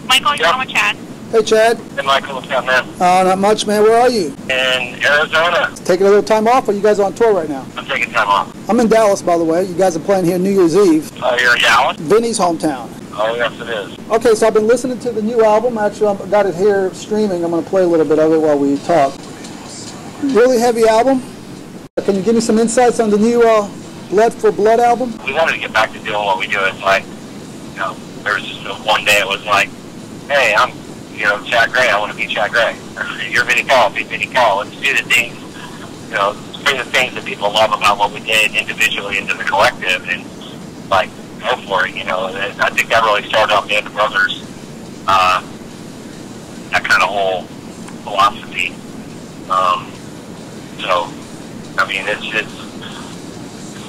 Michael, you're on with Chad. Hey, Chad. Hey, Michael, what's up, man? Not much, man. Where are you? In Arizona. Taking a little time off, or you guys on tour right now? I'm taking time off. I'm in Dallas, by the way. You guys are playing here New Year's Eve. Oh, you're in Dallas? Vinny's hometown. Oh, yes, it is. Okay, so I've been listening to the new album. Actually, I've got it here streaming. I'm going to play a little bit of it while we talk. Really heavy album. Can you give me some insights on the new Blood for Blood album? We wanted to get back to doing what we do. It's like, you know, there was just one day it was like, hey, I'm, Chad Gray. I want to be Chad Gray. You're Vinny Paul. Be Vinny Paul. Let's do the things, bring the things that people love about what we did individually into the collective, and like go for it. I think that really started off Band of Brothers. That kind of whole philosophy. So, I mean,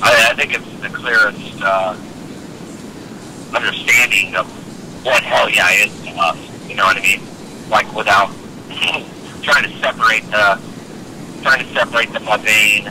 I think it's the clearest understanding of what HellYeah is to us. You know what I mean? Like without trying to separate the mundane,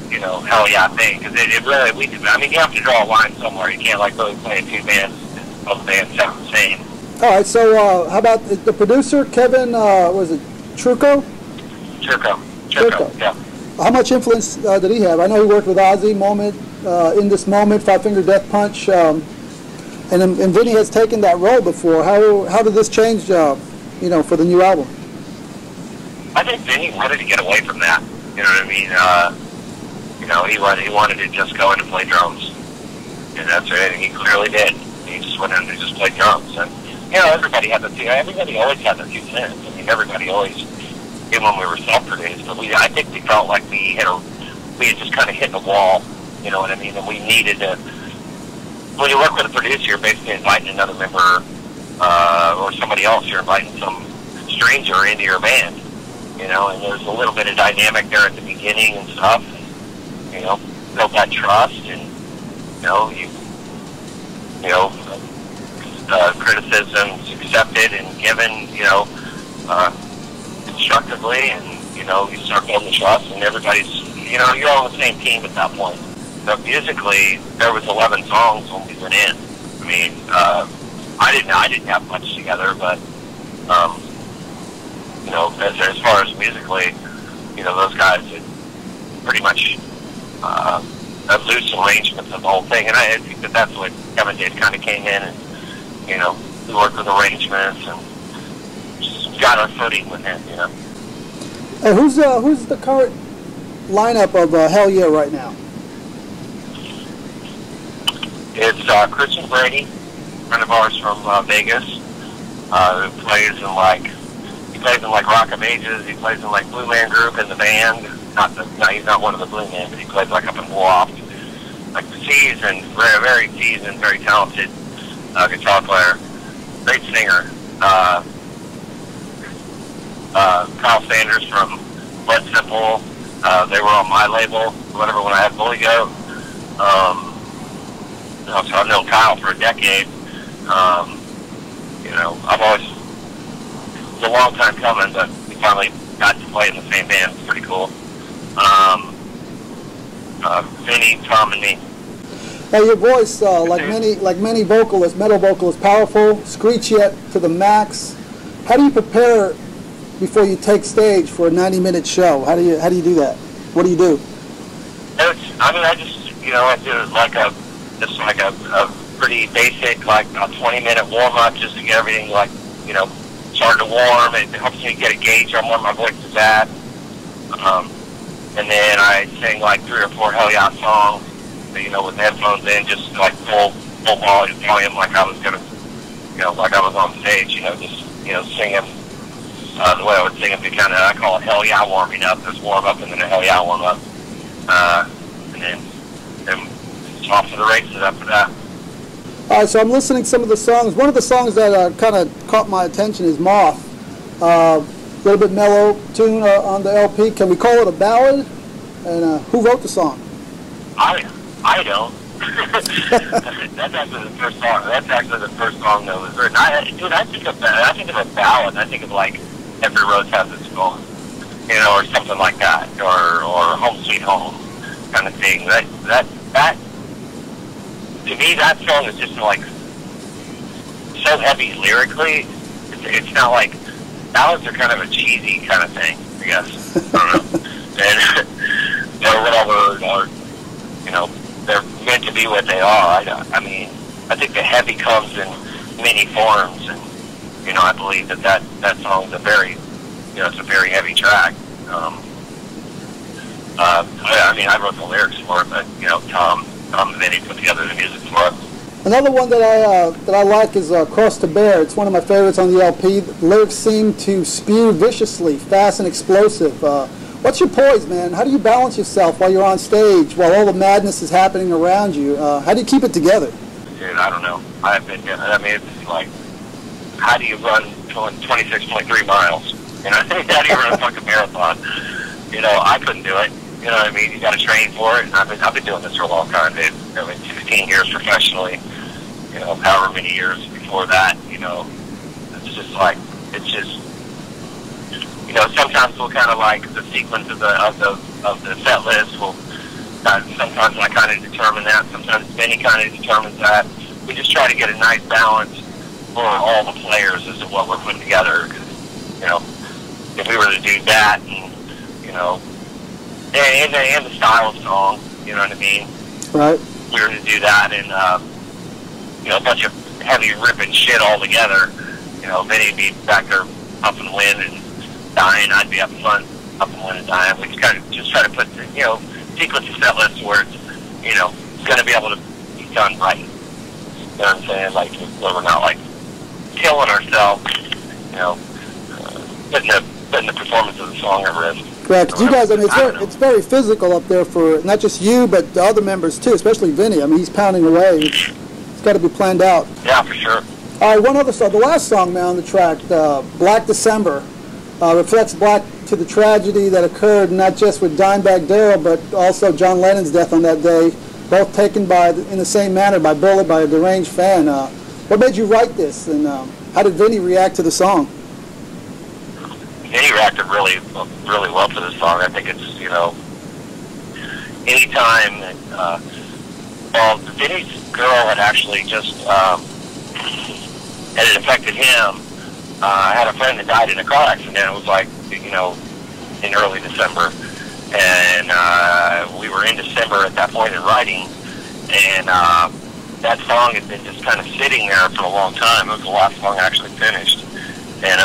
HellYeah thing, because it really you have to draw a line somewhere. You can't like really play in two bands. Both bands sound the same. All right. So how about the producer Kevin? Was it Trucco? Trucco. Yeah. How much influence did he have? I know he worked with Ozzy, Moment, In This Moment, Five Finger Death Punch. And Vinny has taken that role before. How did this change, for the new album? I think Vinny wanted to get away from that. You know what I mean? He wanted to just go in and play drums, and that's it. And he clearly did. He just went in and just played drums. And everybody always had their 2 cents. I mean, everybody always, even when we were self-produced, but I think we felt like we had just kind of hit the wall. You know what I mean? And we needed to. When you work with a producer, you're basically inviting another member or somebody else. You're inviting some stranger into your band, and there's a little bit of dynamic there at the beginning and stuff. Build that trust, and criticisms accepted and given, constructively, and you start building trust, and everybody's, you're all on the same team at that point. But musically, there was 11 songs when we went in. I mean, I didn't have much together, but as far as musically, those guys had pretty much a loose arrangements of the whole thing, and I think that's what Kevin did. Kind of came in and we worked with arrangements and just got our footing with him. Hey, who's the current lineup of HellYeah right now? It's Christian Brady, a friend of ours from Vegas, who plays in Rock of Ages. He plays in like Blue Man Group in the band. He's not one of the Blue Man, but he plays like up in Loft. Like seasoned, very, very seasoned, very talented guitar player, great singer. Kyle Sanders from Blood Simple. They were on my label, when I had Bully Goat. So I've known Kyle for a decade. I've always, it's a long time coming, but we finally got to play in the same band. It's pretty cool. Vinny, Tom, and me. Now your voice, like many vocalists, metal vocalists, powerful, screechy to the max. How do you prepare before you take stage for a 90-minute show? How do you do that? What do you do? I do like a pretty basic, like a 20-minute warm-up just to get everything started to warm. It helps me get a gauge on where my voice is at. And then I sing like 3 or 4 HellYeah songs, with headphones in, just like full volume, like I was gonna, like I was on stage, singing the way I would sing it. I call it HellYeah warming up. There's warm up and then a HellYeah warm up, and then it's off to the races after that. All right, so I'm listening to some of the songs. One of the songs that kind of caught my attention is Moth. A little bit mellow tune on the LP. Can we call it a ballad? And who wrote the song? I don't. That's actually the first song. That's actually the first song that was written. I think of a ballad. I think of like Every Rose Has Its Thorn, or something like that, or Home Sweet Home kind of thing. That to me, that song is just like so heavy lyrically. It's not like ballads are kind of a cheesy kind of thing, I guess. I don't know. And or whatever, or you know, they're meant to be what they are. I mean, I think the heavy comes in many forms, and you know, I believe that song's a very, you know, it's a very heavy track. I mean, I wrote the lyrics for it, but you know, Tom and Vinny put together the music for it. Another one that I like is Cross to Bear. It's one of my favorites on the LP. The lyrics seem to spew viciously, fast and explosive. What's your poise, man? How do you balance yourself while you're on stage, while all the madness is happening around you? How do you keep it together? Dude, I don't know. I mean, it's like, how do you run 26.3 miles? You know, how do you run a fucking marathon? You know, I couldn't do it. You know what I mean? You got to train for it, and I've been doing this for a long time, dude. I mean, 16 years professionally. You know, however many years before that. You know, it's just like, it's just, you know, sometimes we'll kind of like the sequence of the set list. Sometimes I kind of determine that. Sometimes Benny kind of determines that. We just try to get a nice balance for all the players as to what we're putting together. Because, you know, if we were to do that, and you know, and the style of song, you know what I mean? Right. We were to do that, and you know, a bunch of heavy ripping shit all together. You know, Benny'd be back there up in the wind and dying. I'd be up front, up in the wind and dying. We just try to put, you know, sequence of set lists where it's, you know, it's going to be able to be done right. You know what I'm saying? Like, where we're not like killing ourselves, you know, putting the performance of the song at risk. Right, because you guys, I mean, it's very physical up there for not just you, but the other members too, especially Vinny. I mean, he's pounding away. It's got to be planned out. Yeah, for sure. All right, one other song. The last song, man, on the track, Black December, reflects back to the tragedy that occurred not just with Dimebag Darrell, but also John Lennon's death on that day, both taken in the same manner by bullet by a deranged fan. What made you write this, and how did Vinny react to the song? Vinny reacted really well to this song. I think it's, you know, anytime that, well, Vinny's girl had actually just, and it affected him. I had a friend that died in a car accident. It was like, you know, in early December. And we were in December at that point in writing. And that song had been just kind of sitting there for a long time. It was the last song I actually finished. And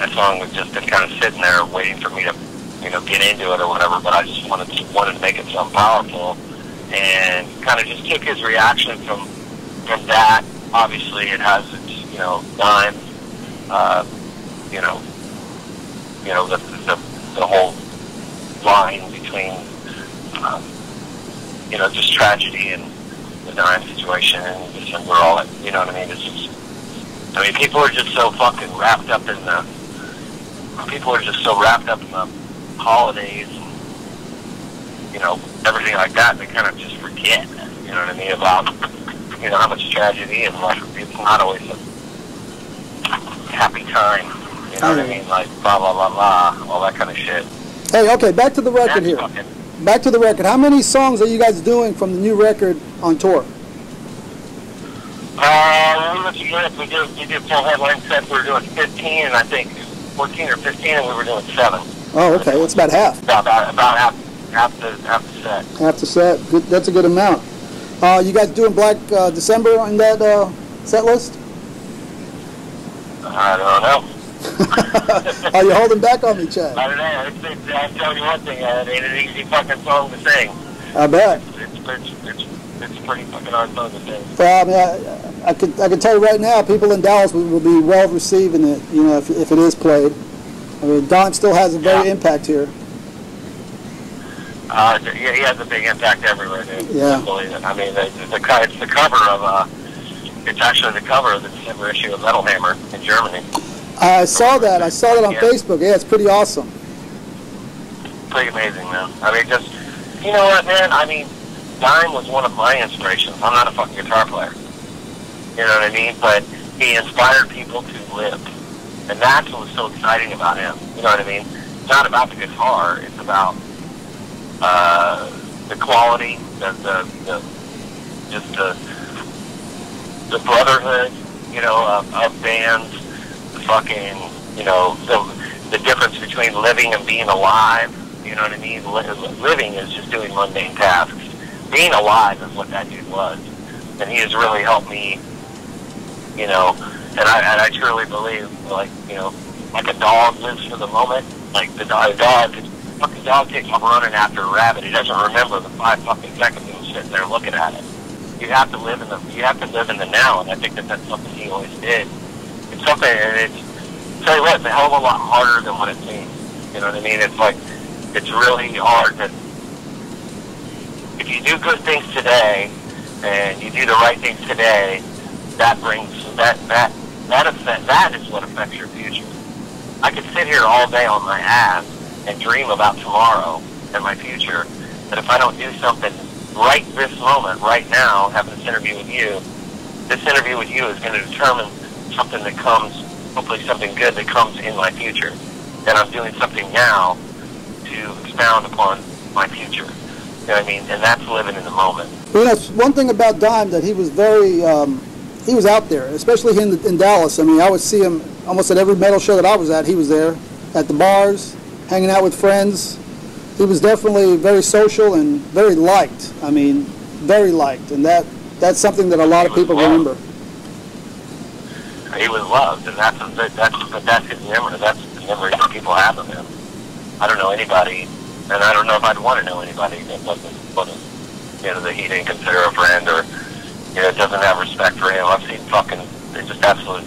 that song was just been kind of sitting there waiting for me to, you know, get into it or whatever. But I just wanted to make it something powerful. And kind of just took his reaction from that. Obviously, it has its, you know, dime, you know, the whole line between, you know, just tragedy and the dime situation and December, all that, you know what I mean? It's just, I mean, people are just so fucking wrapped up in the holidays and, you know, everything like that. They kind of just forget, you know what I mean, about, you know, how much tragedy and life. It's not always a happy time, you know what I mean, like blah blah blah blah, all that kind of shit. Hey, okay, back to the record here. Back to the record. How many songs are you guys doing from the new record on tour? We did full headline set. We were doing 15, and I think 14 or 15, and we were doing 7. Oh, okay, that's about half. About half the set. Half the set. Good, that's a good amount. You guys doing Black December on that set list? I don't know. Are you holding back on me, Chad? I don't know. I'll tell you one thing. It ain't an easy fucking song to sing. I bet. It's a pretty fucking hard song to sing. Well, I mean, I can tell you right now, people in Dallas will be well receiving it. You know, if it is played. I mean, Don still has a very impact here. He has a big impact everywhere, dude. Yeah. I mean, it's the cover of it's actually the cover of the December issue of Metal Hammer in Germany. I saw that. I saw that on Facebook. Yeah, it's pretty awesome. Pretty amazing, man. I mean, just, you know what, man? I mean, Dime was one of my inspirations. I'm not a fucking guitar player. You know what I mean? But he inspired people to live. And that's what was so exciting about him. You know what I mean? It's not about the guitar. It's about the quality, the brotherhood, you know, of bands, the fucking, you know, the difference between living and being alive. You know what I mean? Living is just doing mundane tasks. Being alive is what that dude was, and he has really helped me. You know, and I truly believe, like, you know, like a dog lives for the moment. Like the fucking dog takes off running after a rabbit. He doesn't remember the 5 fucking seconds he was sitting there looking at it. You have to live in the now, and I think that's something he always did. It's something, and it's, tell you what, it's a hell of a lot harder than what it seems. You know what I mean? It's like, it's really hard that if you do good things today, and you do the right things today, that brings, that is what affects your future. I could sit here all day on my ass and dream about tomorrow and my future, but if I don't do something right this moment, right now, having this interview with you is going to determine something that comes, hopefully something good that comes in my future. And I'm doing something now to expound upon my future. You know what I mean? And that's living in the moment. You know, one thing about Dime, that he was very, he was out there, especially in Dallas. I mean, I would see him almost at every metal show that I was at. He was there at the bars, hanging out with friends. He was definitely very social and very liked. I mean, very liked, and that's something that a lot of people remember. He was loved, and that's his memory. That's the memory that people have of him. I don't know anybody, and I don't know if I'd want to know anybody that wasn't, you know, that he didn't consider a friend, or, you know, doesn't have respect for him. I've seen fucking, it's just absolute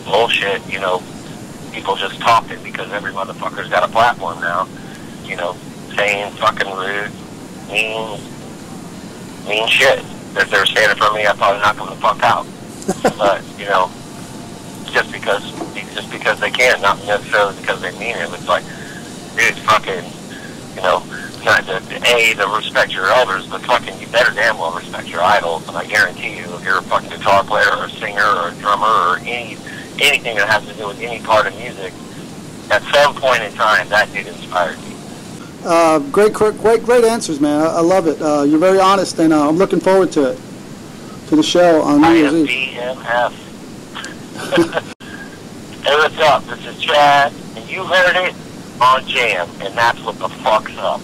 bullshit, you know, people just talking because every motherfucker's got a platform now, you know, saying fucking rude, mean shit. If they were saying it for me, I'd probably knock them the fuck out. But, you know, just because they can, not necessarily because they mean it. It's like, dude, fucking, you know, not to respect your elders, but fucking, you better damn well respect your idols. And I guarantee you, if you're a fucking guitar player or a singer or a drummer or anything that has to do with any part of music, at some point in time, that dude inspired me. Great answers, man. I love it. You're very honest, and I'm looking forward to it, to the show on New Year's Eve. BMF. Hey, what's up? This is Chad, and you heard it on Jam, and that's what the fuck's up.